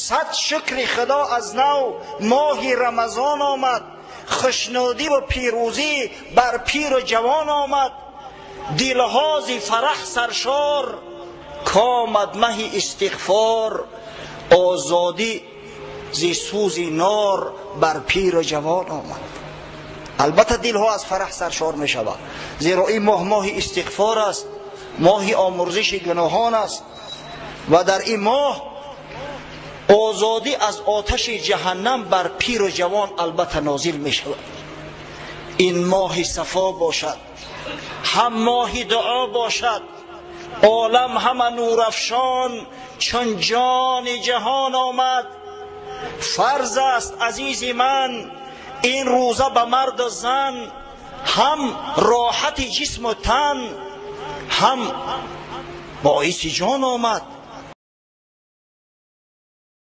صد شکر خدا از نو ماه رمضان آمد، خوشنودی و پیروزی بر پیر و جوان آمد. دلها ز فرح سرشار، کامد مه استغفار، آزادی ز سوز نار بر پیر و جوان آمد. البته دلها از فرح سرشار می شود، زیرا این ماه استغفار است، ماه آمرزش گناهان است و در این ماه آزادی از آتش جهنم بر پیر و جوان البته نازل می شود. این ماه صفا باشد، هم ماه دعا باشد، عالم همه نورافشان چون جان جهان آمد. فرض است عزیز من این روزه به مرد و زن، هم راحت جسم و تن، هم باعث جان آمد.